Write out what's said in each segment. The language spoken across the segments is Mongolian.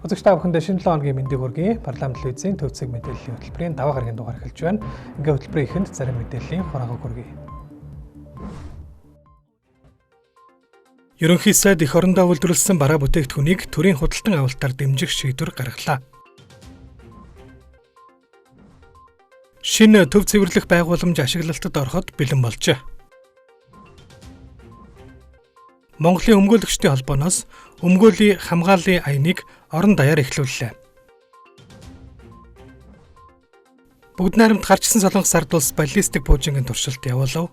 Үзэгч та бүхэндээ шинэ 7 хоногийн мэндийг хүргэе. Парламент телевизийн төв зэг мэдээллийн хөтөлбөрийн даваа гарагийн дугаар эхэлж байна. Ингээ хөтөлбөрийн эхэнд зарим мэдээллийн хураахыг хүргэе. Ерөнхий сайд эх орондоо үйлдвэрлэсэн бараа бүтээгдэхүүнийг төрийн худалдан авалтаар дэмжих шийдвэр гаргалаа. Шинэ төв цэвэрлэх байгууламж ашиглалтад ороход бэлэн болжээ. Монголын өмгөөлөгчдийн холбооноос өмгөөлийн хамгааллын аяныг орон даяар эхлүүллээ. Бүгд найрамд гарчсан Солонгос ард улс баллистик пуужингийн туршилт явуулав.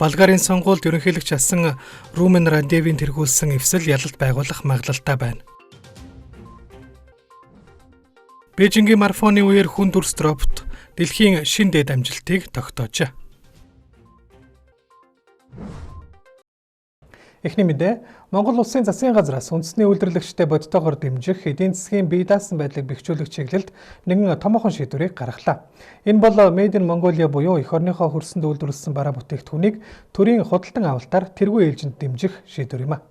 Болгарын сонгуульд ерөнхийлөгч асан Румен Радевийн тэргүүлсэн эвсэл ялалт байгуулах магадлалтай байна. Бээжингийн марафоны үеэр хүн дүрс дропт дэлхийн шинэ дэд амжилтыг тогтоожээ. Эхний мэдээ Монгол Улсын засгийн газраас үндэсний үйлдвэрлэгчтэй бодитоогоор дэмжих эдийн засгийн бие даасан байдлыг бэхжүүлэх чиглэлд нэгэн томоохон шийдвэрийг гаргалаа. Энэ бол Made in Mongolia буюу эх орныхоо хөрсөнд үйлдвэрлэсэн бараа бүтээгдэхүүнийг төрийн худалдан авалтаар тэргүй ээлжинд дэмжих шийдвэр юм а.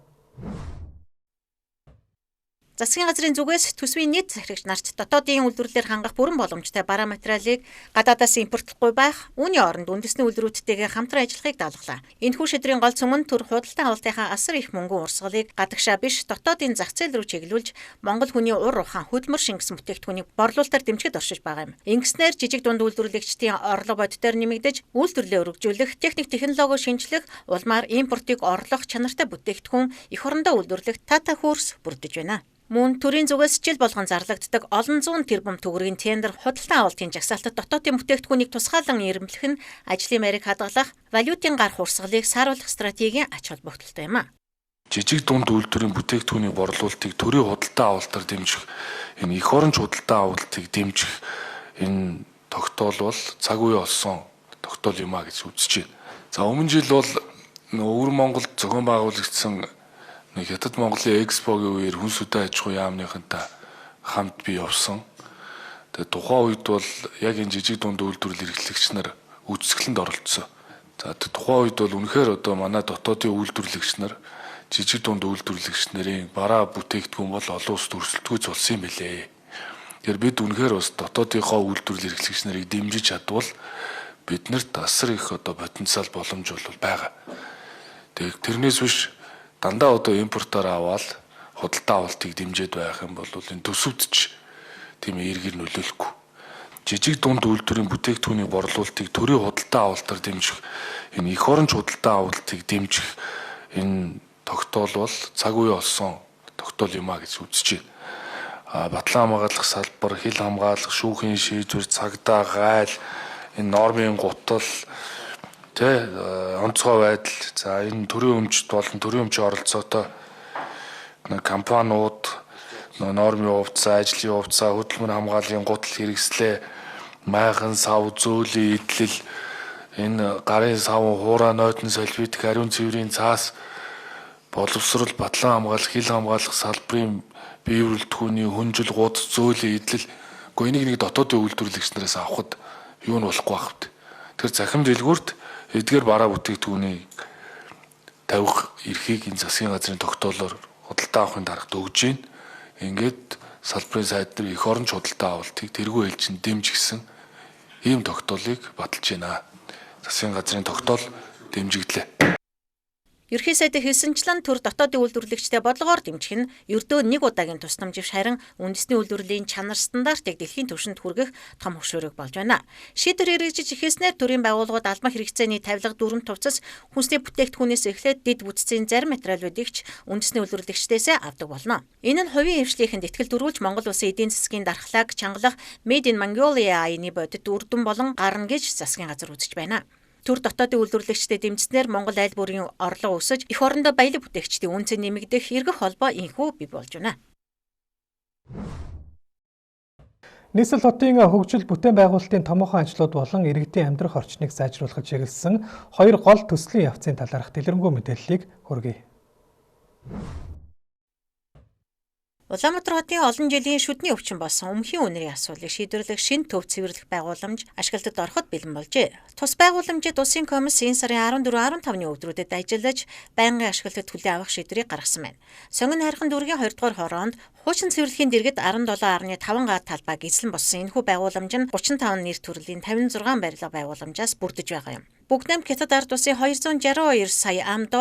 Засгийн газрын зүгээс төсвийн нийт захирагч нарт дотоодын үйлдвэрлэлээр хангах бүрэн боломжтой бараа материалыг гадаадаас импортлохгүй байх, үүний оронд үндэсний үйлдвэрүүдтэйгээ хамтран ажиллахыг даалгалаа. Энэхүү шийдвэрийн гол цөм нь төр худалдан авалтынхаа асар их мөнгөн урсгалыг гадагшаа биш дотоодын зах зээл рүү чиглүүлж Монгол хүний ур ухаан хөдөлмөр шингэсэн бүтээгдэхүүнийг борлуулалтаар дэмжихэд оршиж байгаа юм. Ингэснээр жижиг дунд үйлдвэрлэгчдийн орлого бодитоор нэмэгдэж, үйлдвэрлэлээ өргөжүүлэх, техник технологи шинжлэх, улмаар импортыг орлох чанартай бүтээгдэхүүн эх орондоо үйлдвэрлэх Tata Hurs бүрдэж байна. Мөн төрийн зүгээс жил болгон зарлагддаг олон зуун тэрбум төгрөгийн тендер худалдан авалтын жагсаалтад дотоодын бүтээгдэхүүнийг тусгаалan ирэмблэх нь ажлын байрыг хадгалах, валютын гарах урсгалыг сааруулах стратегийн ач холбогдолтой юм а. Жижиг дунд үйлдвэрийн бүтээгдэхүүний борлуулалтыг төрийн худалдан авалтаар дэмжих, энэ эх оронч худалдан авалтыг дэмжих энэ тогтоол бол цаг үе олсон тогтоол юм а гэж үзэж байна. За өмнө жил бол өвөр Монголд зохион байгуулагдсан Хятад Монголын экспогийн үеэр хүн сүдэн аж ахуй яамныхантай хамт би явсан. Тэгээ тухайн үед бол яг энэ жижиг дунд үйлдвэрлэл эрхлэгч нар үүсгэлэнд оролцсон. За тухайн үед бол үнэхээр одоо манай дотоодын үйлдвэрлэгч нар жижиг дунд үйлдвэрлэгч нарын бараа бүтээгдэхүүн бол олон улсад өрсөлдөхүйц болсон юм билээ. Тэгэхээр бид үнэхээр бас дотоодынхоо үйлдвэрлэл эрхлэгч нарыг дэмжиж чадвал биднэрт асар их одоо потенциал боломж бол байгаа. Тэгээ тэрнээс биш дандаа одоо импортоор аваад худалдан авалтыг дэмжиж байх юм бол энэ төсөвтч тийм эргээр нөлөөлөхгүй. Жижиг дунд үйлдвэрийн бүтээгдэхүүний борлуулалтыг төрийн худалдан авалтаар дэмжих, энэ эх оронч худалдан авалтыг дэмжих энэ тогтоол бол цаг үе олсон тогтоол юм а гэж үзэж байна. Батлан хамгаалах салбар, хил хамгаалах, шүүхийн шийдвэр, цагдаа, гайл, энэ нормын гутал онцгой байдал, за энэ төрийн өмчт болон төрийн өмчийн оролцоотой компаниуд нормын хувьцаа, ажлын хувьцаа, хөдөлмөр хамгааллын гутал хэрэгслээ, майхан сав, зөөлөн идэлэл, энэ гарын савн хуурай нойтон солбит, ариун цэврийн цаас, боловсрол, батлан хамгаалах, хил хамгаалах салбарын бие бүрэлдэхүүний хүнжил, гудас, зөөлөн идэлэл, энийг нэг дотоодын үйлдвэрлэгч нараас авахд юу нь болохгүй байхад. Тэр захим дэлгүүрт эдгээр бараа бүтээгдэхүүнийг тавих эрхийг энэ засгийн газрын тогтоолоор худалдан авахын дарагт өгж байна. Ингээд салбарын сайд нар эх оронч худалдан авалтыг тэргүй ээлжинд дэмжигсэн ийм тогтоолыг баталж байна. Засгийн газрын тогтоол дэмжигдлээ. Ерхий сайдын хэлсэнчлэн төр дотоодын үйлдвэрлэгчтэй бодлогоор дэмжих нь ердөө нэг удаагийн тусламж биш харин үндэсний үйлдвэрлэлийн чанар стандартыг дэлхийн түвшинд хүргэх том хөшөөрөг болж байна. Шийдвэр хэрэгжиж эхэлснээр төрийн байгууллагууд албан хэрэгцээний тавилга дүрм тувцас хүнсний бүтээгдэхүүнээс эхлээд дэд бүтцийн зарим материалуудыг ч үндэсний үйлдвэрлэгчдээс авдаг болно. Энэ нь хувийн хвшлийнхэнд итгэл дөрвүүлж Монгол улсын эдийн засгийн дархлааг чангалах Made in Mongolia аяны бодит үрдэн болон гарна гэж засгийн газар үзэж байна. Төр дотоодын үйлдвэрлэгчдэд дэмжснээр Монгол айл бүрийн орлого өсөж эх орондоо баялаг бүтээгчдийн үн цэн нэмэгдэх эргэх холбоо инхүү бий болж байна. Нийслэл хотын хөгжил бүтээн байгуулалтын томоохон ажлууд болон иргэдийн амьдрах орчныг сайжруулахад чиглэсэн хоёр гол төслийн явцын талаарх дэлгэрэнгүй мэдээллийг хүргэе. Улаанбаатар хотын олон жилийн шүдний өвчин болсон өмхийн үнэрийн асуудлыг шийдвэрлэх шинэ төв цэвэрлэх байгууламж ашиглалтад ороход бэлэн болжээ. Тус байгууламжид Улсын комисс энэ сарын 14-15-ны өдрүүдэд ажиллаж байнгын ашиглалтад төлөө авах шийдвэрийг гаргасан байна. Сонгон хайрхан дүүргийн 2 дугаар хороонд хуучин цэвэрлэхийн дэргэд 17.5 га талбайг эзлэн болсон энэхүү байгууламж нь 35 нэр төрлийн 56 барилга байгууламжаас бүрдэж байгаа юм. Бүгднамт Хятад ард улсын 262 сая $,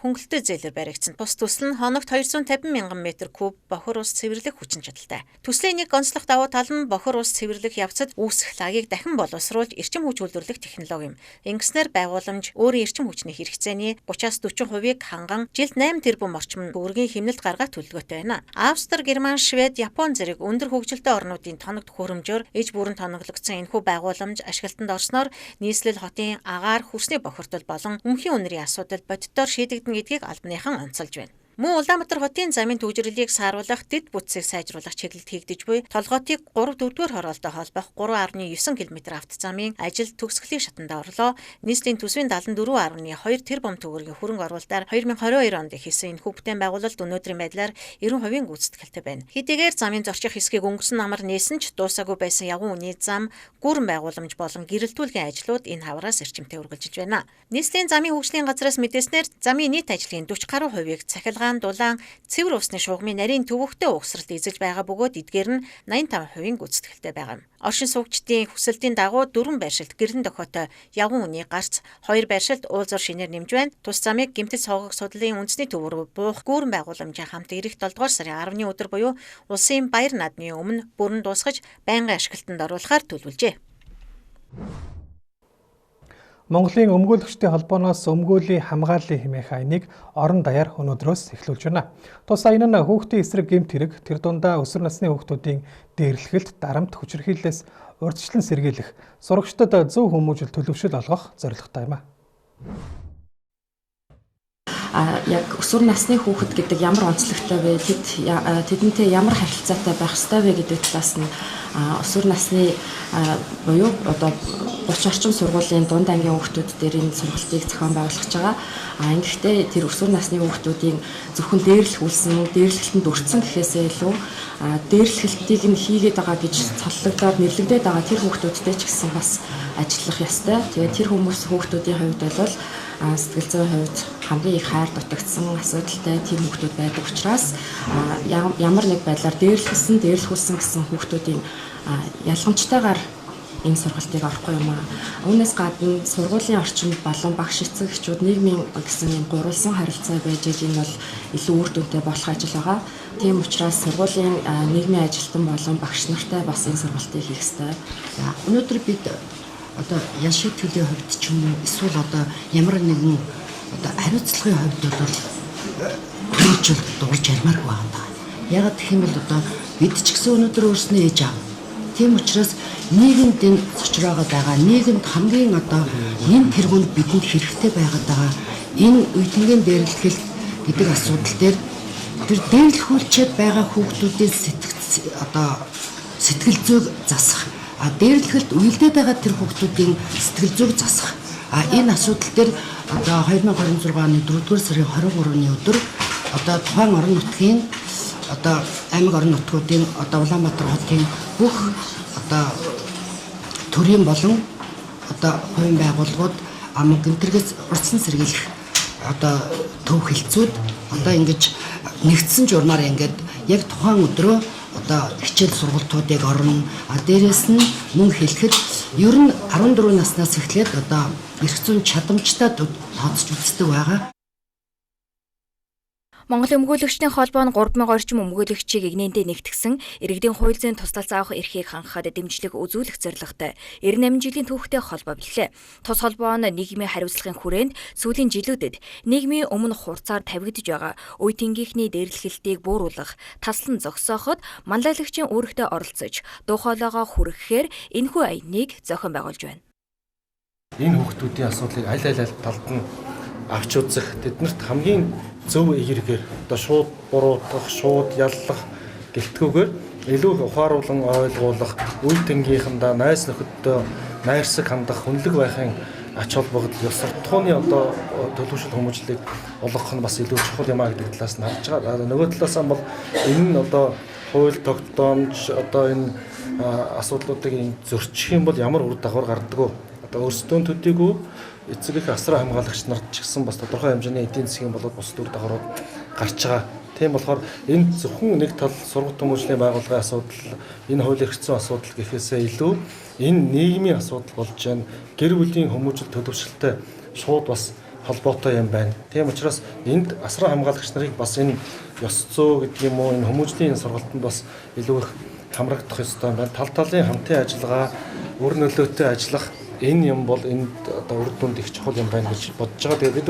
хөнгөлөлтөй зээлээр баригдсан. Тус төсөл нь хоногт 250 мянган метр куб бохир ус цэвэрлэх хүчин чадалтай. Төслийн нэг онцлог давуу тал нь бохир ус цэвэрлэх явцад үүсэх лагийг дахин боловсруулж эрчим хүч үйлдвэрлэх технологи юм. Ингэснээр байгууламж өөрийн эрчим хүчний хэрэгцээний 30-40%-ийг ханган жилд 8 тэрбум орчим төгрөгийн хэмнэлт гаргах төлөвлөгөөтэй байна. Австри, Герман, Швед, Япон зэрэг өндөр хөгжилтэй орнуудын тоногт хөрөмжөөр иж бүрэн тоноглогдсон энэхүү байгууламж ашиглалтанд орсноор нийслэл хотын хүсний бохирдол болон өмхийн үнэрийн асуудал бодитоор шийдэгдэн гэдгийг албаныхан онцолж байна. Мөн Улаанбаатар хотын замын төвжирлийг сааруулах, дэд бүтцийг сайжруулах чиглэлд хийгдэж буй толгоотыг 3-4-р хороолтой холбох 3.9 км автозамын ажил төгсгөлийн шатанд орлоо. Нийслэлийн төсвийн 74.2 тэрбум төгрөгийн хөрөнгө оруулалтаар 2022 онд хийсэн энэ бүтээн байгуулалт өнөөдрийн байдлаар 90% гүйцэтгэлтэй байна. Хэдийгээр замын зорчих хэсгийг өнгөрсөн намар нээсэн ч дуусаагүй байсан явган үний зам, гүрэн байгууламж болон гэрэлтүүлгийн ажлууд энэ хавраас эрчимтэй үргэлжилж байна. Нийслэлийн замын хөгжлийн газраас мэдээснээр замын нийт ажлын 40 гаруй хувийг цахилгаан, дулаан, цэвэр усны шугамын нарийн төвөгтэй угсралт эзэж байгаа бөгөөд эдгээр нь 85% гүйцэтгэлтэй байгаа юм. Оршин суугчдын хүсэлтийн дагуу 4 байршилт гэрлэн дохиотой явган үний гарц, 2 байршилт уулзуур шинээр нэмж байна. Тус замыг гэмтэл суугах судлалын үндэсний төв рүү буух гүүрэн байгууламжийн хамт ирэх 7 дугаар сарын 10-ны өдөр буюу улсын баяр наадмын өмнө бүрэн дуусгаж байнгын ашиглалтанд оруулахаар төлөвлөжээ. Монголын өмгөөлөгчдийн холбооноос өмгөөлийн хамгааллын хэмээх айныг орон даяар өнөөдрөөс эхлүүлж байна. Тус айн нь хүүхдийн эсрэг гэмт хэрэг, тэр дундаа өсвөр насны хүүхдүүдийн дээрлэхэлд дарамт хүчирхийллээс урьдчилан сэргийлэх, сурагчдад зөв хүмүүжил төлөвшил олгох зорилготой юм а. Яг өсвөр насны хүүхэд гэдэг ямар онцлогтой вэ? Тэдэнтэй ямар харилцаатай байх ёстой вэ гэдэг талаас нь өсвөр насны буюу одоо 30 орчим сургуулийн дунд ангийн хүүхдүүд дээр энэ сургалтыг зохион байгуулж байгаа. Ингэхдээ тэр өсвөр насны хүүхдүүдийн зөвхөн дээрлэхэлтэнд өртсөн гэхээсээ илүү дээрлэхэлтийг нь хийгээд байгаа гэж цоллогдоод нэрлэгдээд байгаа тэр хүүхдүүдтэй ч гэсэн бас ажиллах ёстой. Тэгээд тэр хүүхдүүдийн хувьд бол сэтгэл зүйн хувьд хамгийн их хайр дутагдсан асуудалтай тийм хүүхдүүд байдаг учраас ямар нэг байдлаар дээрлэхүүлсэн гэсэн хүүхдүүдийн ялгамжтайгаар энэ сургалтыг орохгүй юм аа. Үүнээс гадна сургуулийн орчинд болон багш эцэгчүүд нийгмийн гэсэн юм гурвалсан харилцаа байж энэ бол илүү үр дүнтэй болох ажил байгаа. Тийм учраас сургуулийн нийгмийн ажилтан болон багш нартай бас энэ сургалтыг хийх ёстой. Өнөөдөр бид одоо ял шийтгэлийн хувьд ч юм уу эсвэл одоо ямар нэгэн одоо хариуцлагын хувьд бол төлөвлөлт дуулж ярмааргүй байна. Ягаад гэх юм бол одоо бид ч гэсэн өнөөдөр өөрснөө ээж аав. Тийм учраас нийгэмд энэ цочроод байгаа нийгэмд хамгийн одоо энэ тэргуунд бидэнд хэрэгтэй байгаад байгаа энэ үеийнгийн дээрлэхэл гэдэг асуудал дээр тэр дээрлэхүүлчихэд байгаа хүүхдүүдийн сэтгэл зүйг засах дээрлэхэлд үйлдээд байгаа тэр хүүхдүүдийн сэтгэл зүйг засах энэ асуудал дээр одоо 2026 оны 4-р сарын 23-ны өдөр одоо тухайн орон нутгийн одоо аймаг орон нутгуудын одоо Улаанбаатар хотын бүх одоо төрийн болон одоо хувийн байгууллагууд гэмтэргээс урьдчилан сэргийлэх одоо төв хэлцүүд одоо ингэж нэгдсэн журмаар ингээд яг тухайн өдрөө одоо хичээл сургалтуудыг орно. Дээрээс нь мөн хэлэхэд ер нь 14 наснаас эхлээд одоо эрх зүйн чадамжтай тооцож үздэг байгаа. Монголын өмгөөлөгчдийн холбоо нь 3000 орчим өмгөөлөгчийг игнэндээ нэгтгсэн иргэдийн хууль зүйн тусдалцаа авах эрхийг хангахад дэмжлэг үзүүлэх зорилготой 98 жилийн түүхтэй холбоо билээ. Тус холбоо нь нийгмийн хариуцлагын хүрээнд сүүлийн жилүүдэд нийгмийн өмнө хурцаар тавигдж байгаа үе тэнгийнхний дээрлэхэлтийг бууруулах, таслан зогсооход манлайлагчийн үүрэгтэй оролцож, дуу хоолойгоо хүргэхээр энэхүү аяныг зохион байгуулж байна. Энэ хүүхдүүдийн асуудлыг аль талд нь авч үзэх, тэднэрт хамгийн зөв эергээр одоо шууд буруутгах, шууд яллах гэлтгүүгээр илүү ухааруулан ойлгуулах, үе тэнгийнхандаа найз нөхөддөө найрсаг хандах, хүнлэг байхын ач холбогдол, ёс суртахууны одоо төлөвшөл хүмүүжлийг олгох нь бас илүү чухал юм а гэдэг талаас нь харж байгаа. Нөгөө талаас нь бол энэ нь одоо хууль тогтоомж одоо энэ асуудлуудыг зөрчих юм бол ямар үр дагавар гардаг вэ? Одоо өөрсдөө төдийгүй эцэг их асраа хамгаалагч нарт ч гэсэн бас тодорхой хэмжээний эдийн засгийн болоод бусад үр дагаврууд гарч байгаа. Тийм болохоор энэ зөвхөн нэг тал сургууль хүмүүжлийн байгууллагын асуудал, энэ хуулийн эрхцэн асуудал гэхээсээ илүү энэ нийгмийн асуудал болж байна. Гэр бүлийн хүмүүжил төлөвшөлтэй шууд бас холбоотой юм байна. Тийм учраас энд асраа хамгаалагч нарыг бас энэ ёс зүй гэдэг юм уу, энэ хүмүүжлийн сургалтанд бас илүү их хамрагдах ёстой байна. Тал талын хамтын ажиллагаа, өр нөлөөтэй ажиллах энэ юм бол энд одоо үр дүнд их чухал юм байна гэж бодож байгаа. Тэгээд бид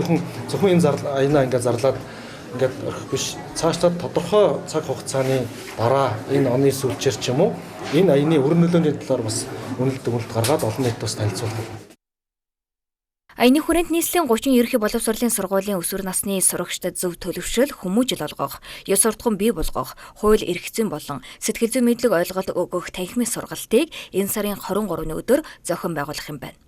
зөвхөн энэ аянаа ингээд зарлаад ингээд орхих биш. Цаашдаа тодорхой цаг хугацааны дараа энэ оны сүүлчээр ч юм уу энэ аяны үр нөлөөний талаар бас үнэлт гаргаад олон нийтэд бас танилцуулдаг. Аяны хүрээнд нийслэлийн 30 ерөнхий боловсролын сургуулийн өсвөр насны сурагчдад зөв төлөвшөл, хүмүүжил олгох, ёс суртахуун бий болгох, хууль эрх зүйн болон сэтгэл зүйн мэдлэг ойлголт өгөх танхимын сургалтыг энэ сарын 23-ны өдөр зохион байгуулах юм байна.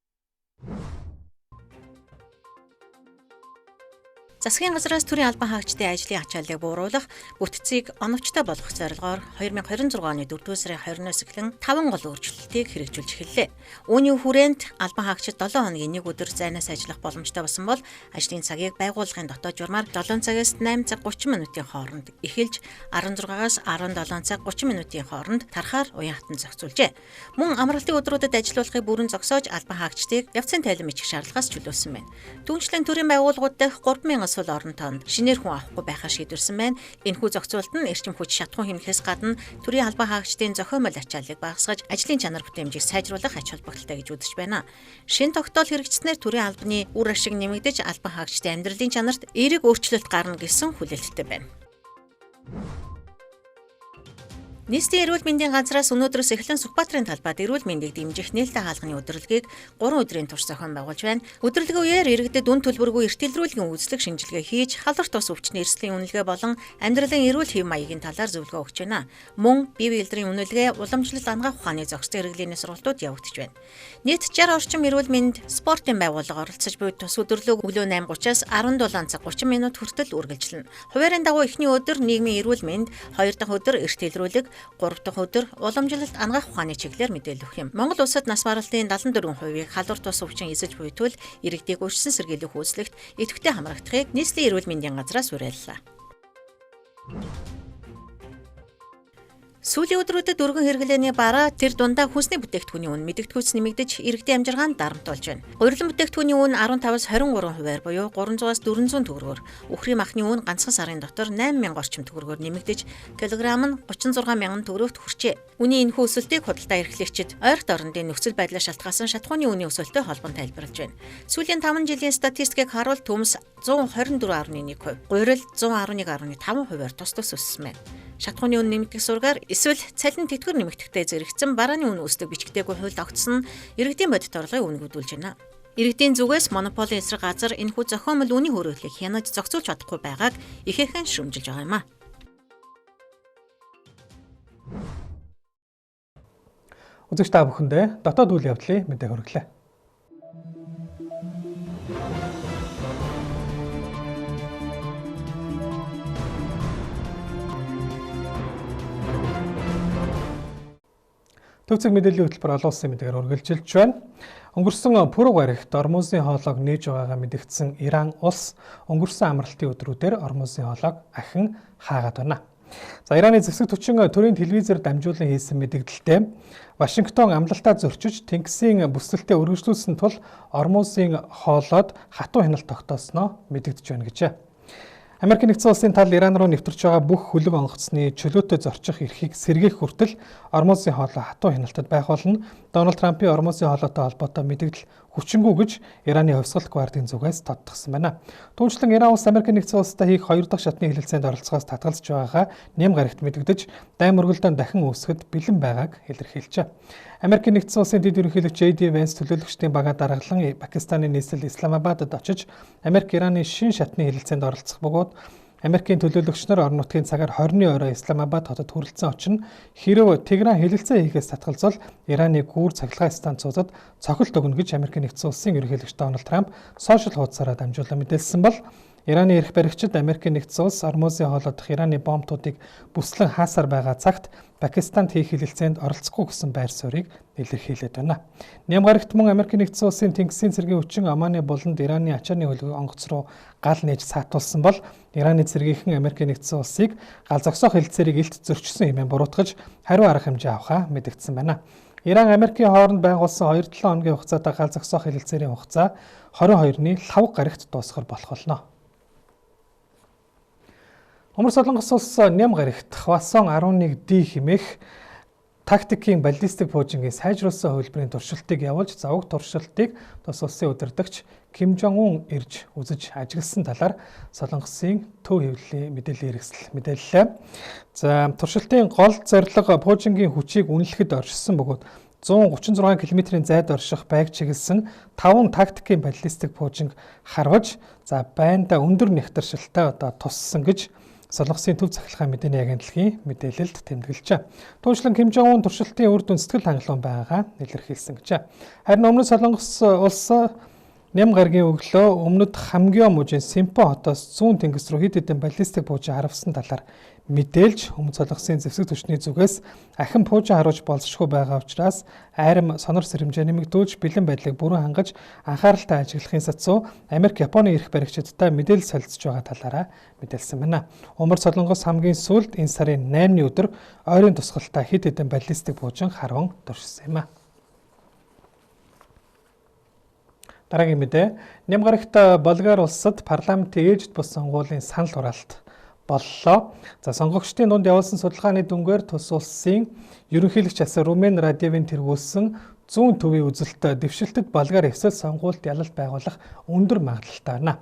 Засгийн газраас төрийн албан хаагчдын ажлын ачааллыг бууруулах, бүтцийг оновчтой болгох зорилгоор 2026 оны 4-р сарын 20-оос эхлэн 5 гол өөрчлөлтийг хэрэгжүүлж эхэллээ. Үүний хүрээнд албан хаагчид 7 хоногийн нэг өдөр зайнаас ажиллах боломжтой болсон бол ажлын цагийг байгууллагын дотоод журмаар 7 цагаас 8 цаг 30 минутын хооронд эхэлж 16-аас 17 цаг 30 минутын хооронд тарахаар уян хатан зохицуулжээ. Мөн амралтын өдрүүдэд ажиллуулахыг бүрэн зогсоож албан хаагчдыг явцын тайлан бичих шаардлагаас чөлөөлсөн байна. Түүнчлэн төрийн байгууллагууд дахь 3,000 эсвэл орон тоонд шинээр хүн авахгүй байхаар шийдвэрсэн байна. Энэхүү зохицуулт нь эрчим хүч шатхуун хэмнэхээс гадна төрийн албан хаагчдын зохиомжтой ачааллыг багасгаж ажлын чанар бүтээмжийг сайжруулах ач холбогдолтой гэж үзэж байна. Шинэ тогтоол хэрэгжснээр төрийн албаны үр ашиг нэмэгдэж албан хаагчдын амьдралын чанарт эерэг өөрчлөлт гарна гэсэн хүлээлттэй байна. Нийслэлийн эрүүл мэндийн газраас өнөөдрөөс эхлэн Сүхбаатарын талбайд эрүүл мэндийг дэмжих нээлттэй хаалганы өдрөлгийг 3 өдрийн турш зохион байгуулж байна. Өдрөлгийн үеэр иргэдэд үн төлбөргүй эрт илрүүлгийн үзлэг шинжилгээ хийж, халдварт тус өвчний эрсдлийн үнэлгээ болон амьдралын эрүүл хэв маягийн талаар зөвлөгөө өгч байна. Мөн бие биедрийн үнэлгээ, уламжлалт ангаах ухааны зохистой хэрэглээний сургалтууд явагдаж байна. Нийт 60 орчим эрүүл мэнд спортын байгууллага оролцож буй тус өдрөлөг өглөө 8:30-аас 17 цаг 30 минут хүртэл үргэлжилнэ. Хуваарийн дагуу эхний өдөр нийгмийн эрүүл мэнд, 2 дахь өдөр эрт илрүүлэг, 3 дахь өдөр уламжлалт ангаах ухааны чиглэлээр мэдээлэл өгөх юм. Монгол улсад нас баралтын 74%-ийг халдварт тус өвчин эсэж буй тул иргэдийг өршсөн сэргийлэх үйлчлэгт идэвхтэй хамрагдахыг нийслэлийн эрүүл мэндийн газраас уриаллаа. Сүүлийн өдрүүдэд өргөн хэрэглээний бараа тэр дундаа хүнсний бүтээгдэхүүний үн мэдэгдэхүйц нэмэгдэж иргэдийн амжиргаанд дарамт болж байна. Урилан бүтээгдэхүүний үн 15-аас 23%-аар буюу 300-аас 400 төгрөгөөр, үхрийн махны үн ганцхан сарын дотор 8,000 орчим төгрөгөөр нэмэгдэж килограмм нь 36,000 төгрөгт хүрчээ. Үнийн энэхүү өсөлтийг худалдаа эрхлэгчид ойролт орондын нөхцөл байдлаар шалтгаалсан шатхууны үнийн өсөлтөй холбон тайлбарлаж байна. Сүүлийн 5 жилийн статистикийг харуул төмс 124.1%, гурил 111.5%-аар тус өссөн байна. Шатхууны үн нэмэгдэх сургаар эсвэл цалин тэтгэвэр нэмэгдэхтэй зэрэгцэн барааны үн өсдөг бичгтээгүй хууль тогтсон нь иргэдийн бодит орлогыг өнгөдүүлж байна. Иргэдийн зүгээс монополийн эсрэг газар энэхүү зохиомжтой үнийн хөрөглийг хянаж зохицуулж чадахгүй байгааг ихээхэн шүүмжилж байгаа юм а. Үзэгч та бүхэндээ дотоод үйл явдлын мэдээ хүргэлээ. Төвцөг мэдээллийн хөтөлбөр олон улсын мэдээгээр үргэлжилж байна. Өнгөрсөн пүрэв гарагт Ормозын хоолойг нээж байгаагаа мэдэгдсэн Иран улс өнгөрсөн амралтын өдрүүдээр Ормозын хоолойг ахин хаагаад байна. За Ираны зэвсэг төчин төрийн телевизээр дамжуулан хийсэн мэдэгдэлтэй Вашингтон амлалтаа зөрчиж тэнгисийн бүсэлтэд өргөжлүүлсэн тул Ормозын хоолойд хатуу хяналт тогтоосноо мэдэгдэж байна гэжээ. Америк нэгдсэн улсын тал Иран руу нэвтэрч байгаа бүх хөлөг онгоцны чөлөөтэй зорчих эрхийг сэргээх хүртэл Ормозын хоолой хатуу хяналтад байх болно. Дональд Трампын Ормозын хоолойтой холбоотой мэдээлэл хүчингүй гэж Ираны хувьсгалт гвардийн зүгээс тодтогсон байна. Түүнчлэн Иран улс Америк нэгдсэн улстай хийх 2 дахь шатны хэлэлцээнд оролцохоос татгалзаж байгаагаа нэм гарагт мэдэгдэж, дайн мөргөлдөөн дахин үүсгэхэд бэлэн байгааг илэрхийлжээ. Америк нэгдсэн улсын дэд ерөнхийлөгч J.D. Vance төлөөлөгчдийн багаа даргалан Пакистаны нийслэл Исламабадад очиж Америк Ираны шин шатны хэлэлцээнд оролцох бөгөөд Америкийн төлөөлөгч нар орон нутгийн цагаар 20-ны орой Исламабад хотод хүрэлцэн очино. Хэрв Тегеран хэлэлцээ хийхээс татгалзал Ираны гүүр цахилгаан станцуудад цохилт өгнө гэж Америкийн нэгдсэн улсын ерөнхийлөгч Дональд Трамп сошиал хуудасаараа дамжуулан мэдээлсэн бол Ираны эрх баригчид Америкийн нэгдсэн улс Ормузын хоолой дахь Ираны бомбуудыг бүслэн хаасаар байгаа цагт Пакистанд хийх хэлэлцээнд оролцохгүй гэсэн байр суурийг илэрхийлээд байна. Нямгарагт мөн Америкийн нэгдсэн улсын тэнгисийн цэргийн хүчин Оманы буланд Ираны ачааны хөлөг онгоц руу гал нээж саатуулсан бол Ираны цэргийнхэн Америкийн нэгдсэн улсыг гал зогсоох хэлэлцээрийг илт зөрчсөн хэмээн буруутгаж хариу арга хэмжээ авахаа мэдэгдсэн байна. Иран Америкийн хооронд байгуулсан 2-7 хоногийн хугацаатай гал зогсоох хэлэлцээрийн хугацаа 22-ны 5 гарагт дуусгах болох болно. Өмнөд Солонгос улс Нямгарагт Хвасон 11D хэмээх тактикийн баллистик пуужингийн сайжруулсан хөлбөрийн туршилтыг явуулж завг туршилтыг тус улсын удирдагч Ким Жон Ун ирж үзэж ажигласан талаар Солонгосын төв хэвлэлийн мэдээллийн хэрэгсэл мэдээллээ. За туршилтын гол зорилго пуужингийн хүчийг үнэлэхэд оршисон бөгөөд 136 км-ийн зайд орших байг чиглэсэн 5 тактикийн баллистик пуужинг харваж байнда өндөр нэгтаршилтай туссан гэж Солонгосын төв цахилгаан мэдээний агентлагийн мэдээлэлд тэмдэглэжээ. Түүнчлэн Ким Жон Ун туршилтын үр дүн сэтгэл хангалуун байгаагаа илэрхийлсэн гэж. Харин өмнөд Солонгос улс Нямгаргийн өглөө өмнөд Хамгё мужийн Симпо хотоос зүүн тэнгис рүү хэд хэдэн баллистик пуужин харавсан талаар мэдээлж Өмнөд Солонгосын зэвсэг түвшний зүгээс ахин пуужин харуулж болзошгүй байгаа учраас айрам сонор сэрэмжээ нэмэгдүүлж бэлэн байдлыг бүрэн хангаж анхааралтай ажиглахын сацуу Америк, Японы эрх баригчидтай мэдээлэл солилцож байгаа талаараа мэдээлсэн байна. Өмнөд Солонгос хамгийн сүүлд энэ сарын 8-ны өдөр ойрын тусгалтай хэд хэдэн баллистик пуужин харван туршсан юм а. Дараагийн мэдээ. Нямгарагт Болгар улсад парламентын ээжид бус сонгуулийн санал хураалт боллоо. Сонгогчдын дунд явуулсан судалгааны дүнгээр тус улсын ерөнхийлөгч асан Румен Радевын тэргүүлсэн зүүн төвийн үзэлт дэвшилтэд Болгар эвсэл сонгуульд ялалт байгуулах өндөр магадлалтай байна.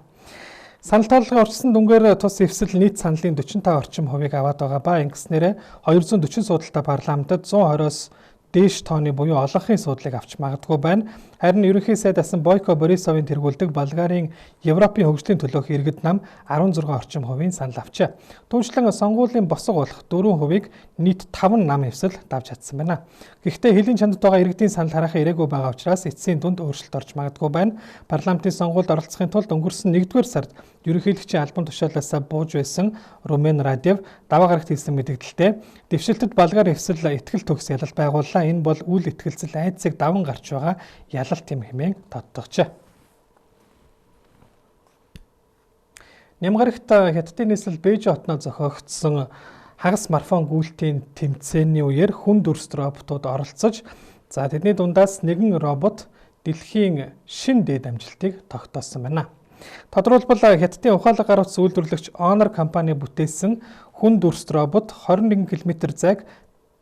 Санал тооллогын орчсон дүнгээр тус эвсэл нийт саналын 45 орчим хувийг аваад байгаа ба ингэснээр 240 суудалтай парламентод 120-оос дээш тооны буюу олонхын суудлыг авч магадгүй байна. Харин ерөнхий сайд асан Бойко Борисовын тэргүүлдэг Болгарын Европын хөгжлийн төлөөх иргэд нам 16 орчим хувийн санал авчээ. Түүнчлэн сонгуулийн босго болох 4% нийт 5 нам эвсэл давж чадсан байна. Гэхдээ хэлийн чандад байгаа иргэдийн санал харахаа ирээгүй байгаа учраас эцсийн дүнд өөрчлөлт орж магадгүй байна. Парламентын сонгуульд оролцохын тулд өнгөрсөн 1-р сард ерөнхийлөгчийн албан тушаалаасаа бууж байсан Румен Радев даваа гарагт хэлсэн мэдээлэлдээ дэвшилтэд Болгар эвсэл итгэл төгс ялалт байгууллаа. Энэ бол үл итгэлцэл айдсыг даван гарч байгаа ялалт юм хэмээн тодтогчээ. Нямгарагт Хятадын нийслэл Бээжин хотноо зохиогдсон хагас марафон гүйлтийн тэмцээний үеэр хүн дүрст роботууд оролцож, тэдний дундаас нэгэн робот дэлхийн шин дээд амжилтыг тогтоосон байна. Тодорхойлбол Хятадын ухаалаг гар утас үйлдвэрлэгч Honor компани бүтээсэн хүн дүрст робот 21 км зайг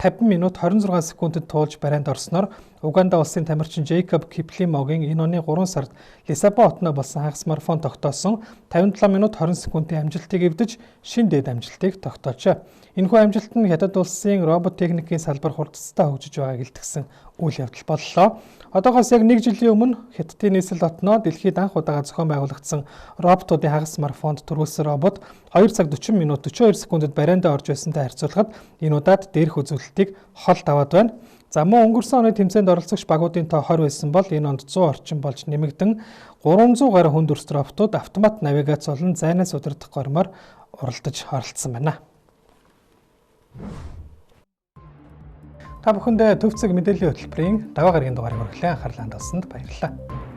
50 минут 26 секундэд туулж барайнд орсноор Уганда улсын тамирчин Джейкоб Киплимогийн энэ оны 3 сард Лисабон хотноо болсон хагас марафон тогтоосон 57 минут 20 секундын амжилтыг эвдэж шин дээд амжилтыг тогтоочээ. Энэхүү амжилт нь Хятад улсын робот техникийн салбар хурдцтай хөгжиж байгааг илтгэсэн үйл явдал боллоо. Одоогоос яг 1 жилийн өмнө Хятадын нийслэл хотноо дэлхийд анх удаага зохион байгуулагдсан роботуудын хагас марафонд төрүүлсэн робот 2 цаг 40 минут 42 секундэд барайндаа орж байсантай харьцуулахад энэ удаад дээрх үзүүлэлтийг хол даваад байна. Мөн өнгөрсөн оны тэмцээнд оролцогч багуудын тоо 20 байсан бол энэ онд 100 орчим болж нэмэгдэн 300 гаруй хүн дүрст роботууд автомат навигац болон зайнаас удирдах гормоор оролцсон байна. Та бүхэндээ төвцөг мэдээллийн хөтөлбөрийн даваа гарагийн дугаарыг хүргэлэн анхаарлаа хандуулсанд баярлалаа.